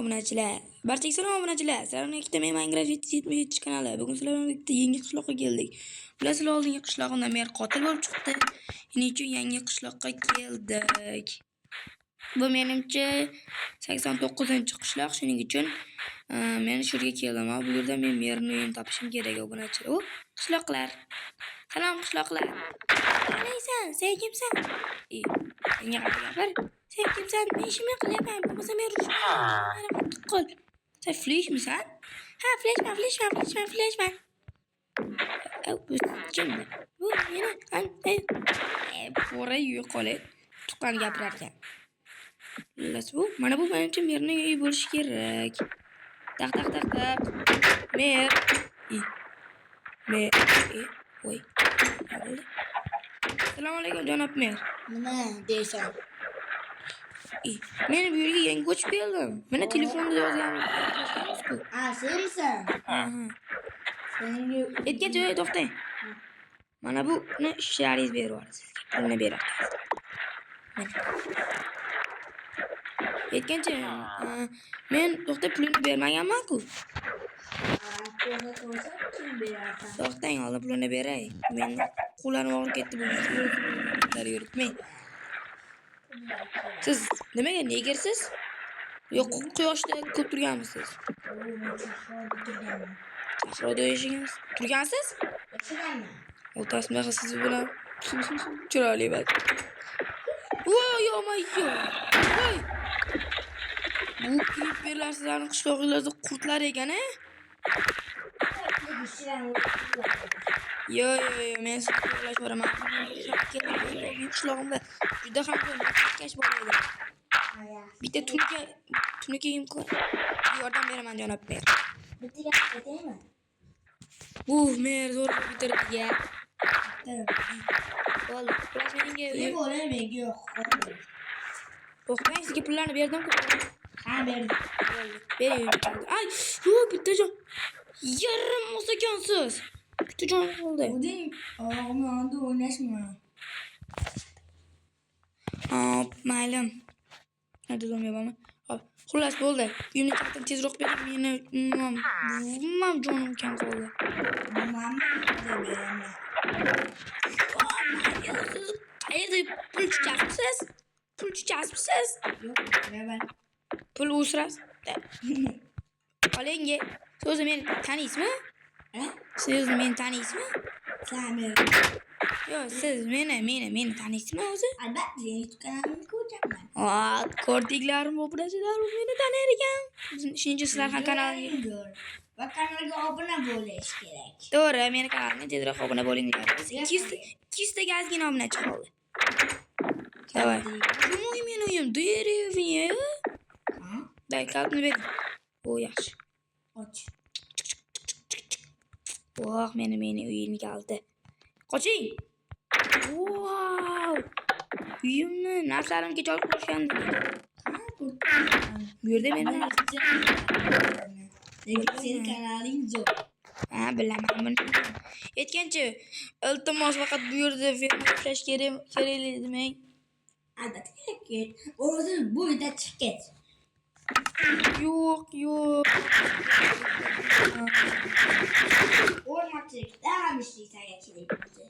obunachilar. Barchaga salom obunachilar. Sizlarga ikkita men Minecraft 777 kanali. Bugun sizlar bilan bitta yangi qishloqqa keldik. Bilasizlar, oldingi qishloqimda mer qotil bo'lib chiqdi. Shuning uchun yangi qishloqqa keldik. Bu menimcha 89-qishloq. Shuning uchun men shu yerga keldim. Bu yerda men merni uyini topishim kerak obunachilar. O, qishloqlar. Salom qishloqlar. Qalaysan? Sen kimsan? Menga qaranglar. Sen kimsan? Men ishimni qilyapman. Bo'lmasa men urushmayman. Qol. Sen fleshmisan? Ha, fleshman. Bu kimdi? Bu meni pora yo'qolib tuqqan gapirar ekan. Bu mana bu menimcha merning uyi bo'lishi kerak. Taq. Mer. Voy. Assalomu alaykum janob mer. Nima deysan? Men bu yerga yangi ko'chib keldim. Mana telefonda yozganman. Sensan? Senga Aytgan joy to'xtang. Mana buni ishlaringiz berib yuborasiz. Pulni berasiz. Aytgancha men to'xtab pulni bermaganman-ku. kim beradi? To'xtang, hozir pulni beray. Men qo'llarim og'rib ketdi bu yerda yuribman. Siz nimaga negersiz? Yo'q, quyoshda ko'p turganmisiz? Sahroda yashagansiz? Turgansiz? Yashaganman. O'rtasida siz bilan chiroyli bak. Voy, Voy. Bu creeperlar sizlarning qishloqingizda qurtlar ekan-a? Yo, men sizni qo'llash boraman. Qishlog'imda juda ham kash bor edi. Bitta tunuka imkon yordam beraman janob mer. Bitta gap aytaymi? Bu mer zo'r bitirdi-ya. Bo'ldi. Plasmenga menga yo'q. to'xtang, sizga pullarni berdim-ku. Ha, berdim. Bering. Ay, yo'q, bitta jon. Yarim o'sakansiz. Bitta jon qoldi. O'zing og'imni onda o'ynashma. Maylim. Hadi bo'lmayapman. Hop, xullas bo'ldi. Uyimni tartib tezroq bering, meni umam jonim kam qoldi. Mamma deb beraman. Siz qayerda pul chiqarsiz? Yo'q, beraman. Pul o'sirasiz? Olinga. Siz meni taniysizmi? Siz meni taniysizmi? Sen meni. Yo'q, siz meni taniysizmi o'zi? Albatta, YouTube kanalimni ko'raman. Ko'rdinglarmi, obunachilar meni tanir ekan. Shuning uchun sizlar ham kanalimga Va kanalga obuna bo'lish kerak. to'g'ri, meni kanalimga tezroq obuna bo'linglar. 200 taga ozgina obunachi qoldi. Davay. Nima men uyim deraviya? Day, kaltni ber. O, yaxshi. Och. Voh, meni uyimga kaldi. Qoching. Wow! Uyimni narslarimga olib qo'yishgandi. Bu yerda meni Lekin sening kanaling zo'r. ha, bilaman buni. Aytgancha, iltimos faqat bu yerda ferma ishlash kerakligimi? Albatta kerak. O'zi bu yerda chiqib ket. Yo'q. O'rmonchilikda ham ishlaysan kerak bo'lsa.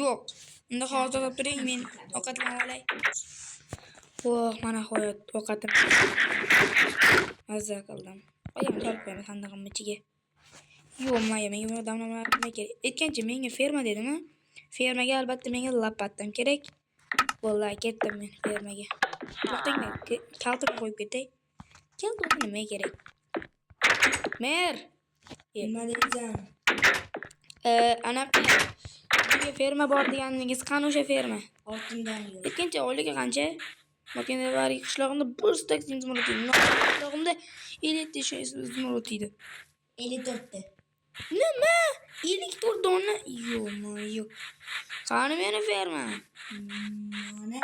Yo'q. Unda hozir turing, men ovqatlanib olay. Voh, mana hayot ovqatim. Mazza qildim. Qo'yam, solib qo'yaman sandig'imning ichiga. Yo'q, menga odamlar kerak. Aytgancha, menga ferma dedimi? Fermaga albatta menga lopatam kerak. Vallahi ketdim men fermaga. To'xtanglar, kaltini qo'yib ketay. Kaltini nima kerak? Mer. Nima deysan? Anaqa ferma bor deganingiz qani o'sha ferma? Ortingdan yur. Aytgancha, oyligi qancha? Makina bari qishlog'imda 1 stak zimzimot o'tiydi. Qishlog'imda 50 ta zimzimot o'tiydi. 54 ta. Nima? 54 dona? Yo'q. Qani meni ferma? Mana.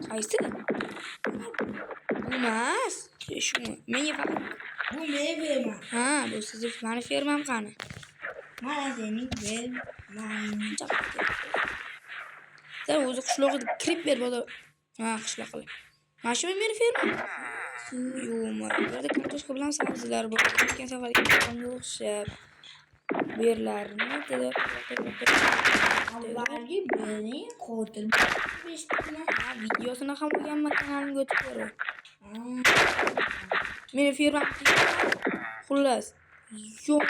Qaysi? Emas. Shu menga faqat. Bu meni ferma. Ha, bu sizning meni fermam qani? Mana sening fermang. Sen o'zi qishloqqa kirib ber bola. Ha, qishloqqa. Mana shu meni ferma. Yo'qmi? Burada kartoshka bilan sabzilar bor. O'tgan safargi taomga o'xshab. Bu yerlarni avvalgi beni qotil videosini ham olganman kanalimga o'tib ko'rib. Meni firmam xullas. Yo'q.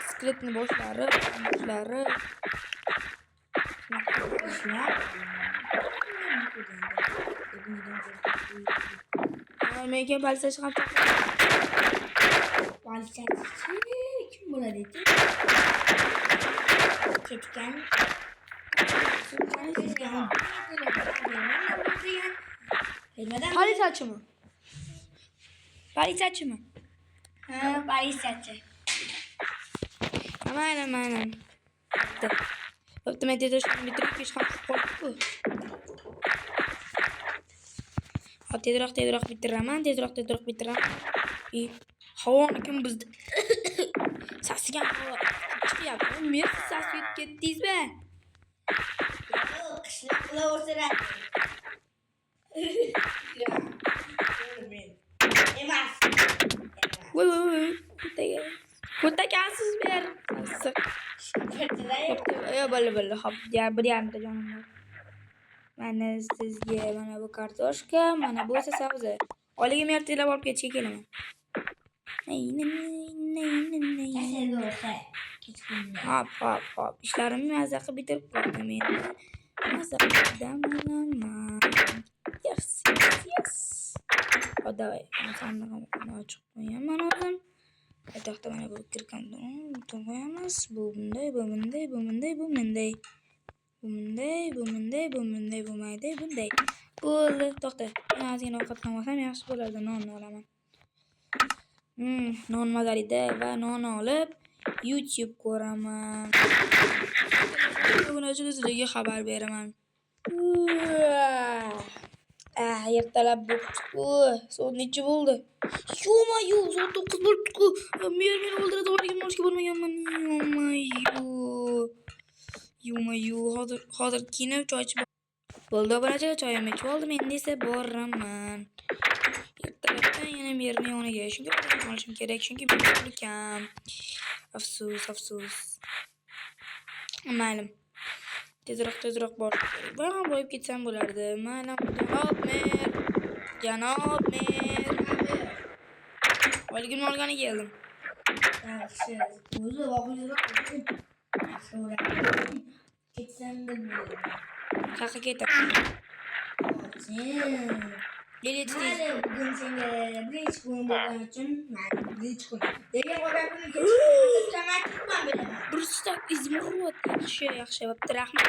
Skletni boshlari. Menga politsiyachi ham politsiyachi kim bo'ladi endi? Ketgan. Politsiyachimi? Politsiyachimi? Ha, politsiyachi. Mana. Bo'pti, men tezroq bitirib ketish ham qolibdi-ku. Hop, tezroq bitiraman. Havoni kim buzdi? Sasigan havo chiqyapti. Men sasib ketdingizmi? Qishloq qilaversalar. Emas. Voy. Ko'takansiz ber. Yo, bo'ldi. Hop, bir yarimta jonim bor. Mana sizga mana bu kartoshka, mana bu esa sabzi. Oligim ertalab olib ketishga kelaman. Hop. Ishlarimni mazza qilib bitirib qo'ydim endi. Mazza qildim. Yes. Davay, sandig'imni ochib qo'yaman o'zim. Aytoqda mana bu kirkamni qo'yamiz. Bu bunday. Bunday. Bo'ldi, to'xta. Men ozgina ovqatlan olsam yaxshi bo'lardi. Nonni olaman. Non mazalida va non olib YouTube ko'raman. Obunachilarga xabar beraman. Ertalab bo'pti-ku. Soat necha bo'ldi? Yo'q, soat 9 bo'libdi-ku. Men o'ldiradi, oligim olishga bormaganman. Hozir kiyinib choy ichib bo'ldi, obunachilar choyimni ichib oldim. Endi esa boraman. Ertalabdan yana merni yoniga. Shunga olishim kerak, chunki men kam. Afsus. Mayli. Tezroq bor. Bana boyib ketsam bo'lardi. Mana janob mer. Oligimni olgani keldim. Yaxshi. O'zi voqearoq ketsam bo'lmaydi. Qayoqqa ketaman? Mayli, bugun senga birinchi kun bo'lgani uchun birinchi kun. Degan odamni kechirib beraman. Burstak izmurot. Yaxshi. Bo'pti, rahmat.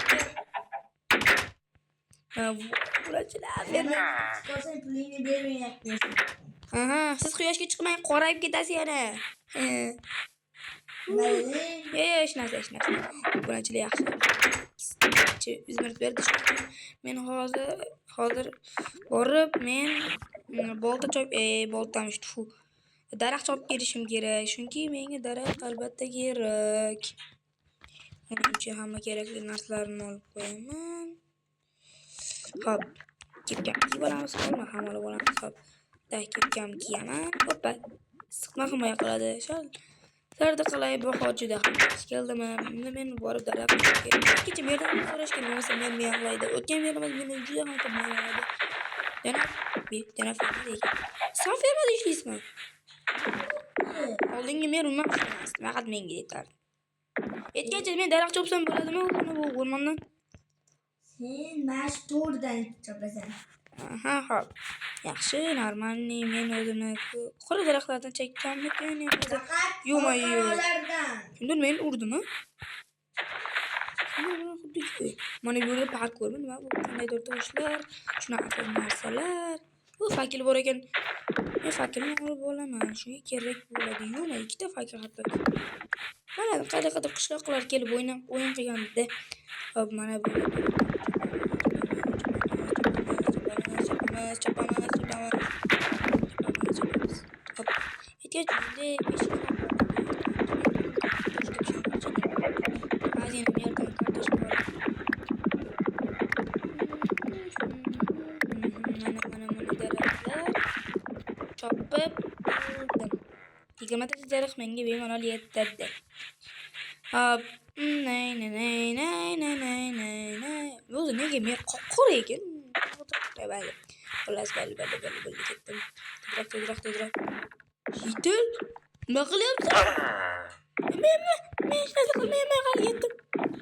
Sen pulingni bermayapsiz. Aha, siz quyoshga chiqmay qorayib ketasiz yana. Hech narsa. Bunachilar yaxshi. Izmirt berdi. Men hozir borib bolta boltamish. Daraxt chopib kelishim kerak. Chunki menga daraxt albatta kerak. Uning uchun hamma kerakli narsalarni olib qo'yaman. Hop. Kepkam kiyib olamiz. Hamma olib olamiz. Hop. Kepkam kiyaman. Hoppa. Siqma himoya qiladi. Sarda qalay bu hojida ham keldimi? Men borib daraxt kecha merdan so'rashgan bo'lsa men miyag'laydi. O'tgan yerimiz meni juda ham ko'p miyag'laydi. Yana fermada. Sen fermada ishlaysizmi? Oldingi men umuman emas. Faqat menga yetardi. Aytgancha men daraxt chopsam bo'ladimi bu o'rmondan? Sen mashhurdan chopasan. Aha, hop. Yaxshi, normalniy men o'zimni qora daraxtlardan chekkanmikin endi. Yo'q. Shunda men urdimmi? Mana bu yerda park ko'rdim, nima bu? Qandaydir toshlar, shunaqa narsalar. Bu fakil bor ekan. Men fakilni olib olaman. Shunga kerak bo'ladi. Yo'q, ikkita fakil hatto. Mana qanday qishloqlar kelib o'yin qilganda. Hop, mana bu. Chopamiz. Hop. Ehtiyojli Azina yerdan kartoshka bor. Mana. 20 jarih menga bemalol yetadi. Hop. O'zi nega men qoqqur ekan? Mayli. Xullas, mayli ketdim. Tezroq. Yitil. Nima qilyapsan? Men hech narsa qilmayman, hali yetdim.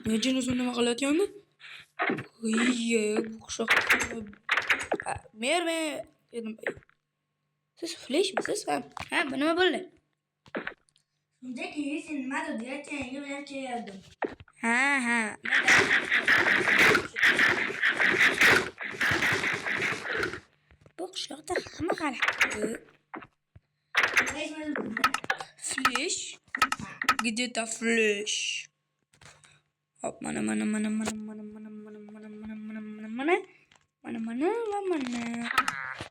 Men jinni nima qilayotgandi? Bu qishloq. Mer. Siz fleshmisiz? Ha, bu nima bo'ldi? Shunchaki sen nimadir deyotganingga bilan keldim. Ha. Bu qishloqda hamma qarabdi. Flesh? Где-то flesh. Hop, mana.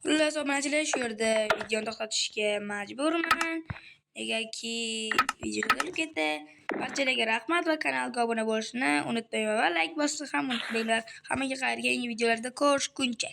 Xullas, obunachilar shu yerda videoni to'xtatishga majburman. Negaki video bo'lib ketdi. Barchalarga rahmat va kanalga obuna bo'lishni unutmanglar va like bosishni ham unutmanglar. Hammaga xayr, yangi videolarda ko'rishguncha.